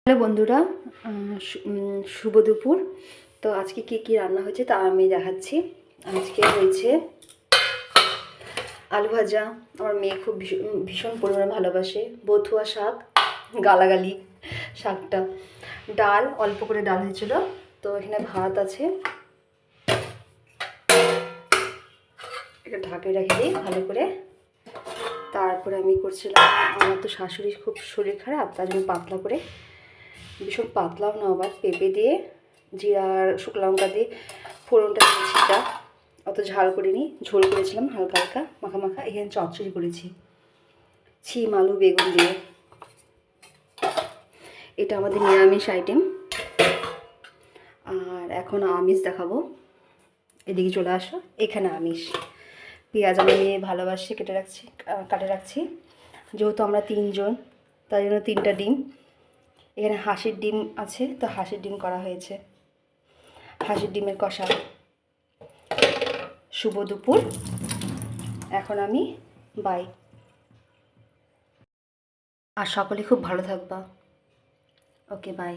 Hello বন্ধুরা, শুভ দুপুর। তো আজকে কি রান্না হয়েছে তা আমি দেখাচ্ছি। আজকে হয়েছে আলু ভাজা। আমার মেয়ে খুব ভীষণ পরিমাণে ভালোবাসে। বথুয়া শাক, গালাগালি শাকটা। ডাল, অল্প করে ডাল হয়েছিল। তো এখানে ভাত আছে, এটা ঢাকে রেখে দিই ভালো করে। তারপরে আমি করছিলাম, আমার তো শাশুড়ির খুব শরীর খারাপ, তার জন্য পাতলা করে, ভীষণ পাতলাও না আবার, পেঁপে দিয়ে জিরা আর শুকনো লঙ্কা দিয়ে ফোড়নটা দিয়েছি। এটা অত ঝাল করিনি, ঝোল করেছিলাম হালকা হালকা মাখা মাখা। এখানে চচ্চড়ি করেছি ছিম আলু বেগুন দিয়ে। এটা আমাদের নিরামিষ আইটেম। আর এখন আমিষ দেখাবো, এদিকে চলে আসো। এখানে আমিষ, পেঁয়াজ আমি নিয়ে ভালোবাসি কাটে রাখছি। যেহেতু আমরা 3 জন, তাই জন্য 3টা ডিম। এখানে হাঁসের ডিম আছে, তো হাঁসের ডিম করা হয়েছে, হাঁসের ডিমের কষা। শুভ দুপুর। এখন আমি বাই। আর সকলে খুব ভালো থাকবা। ওকে, বাই।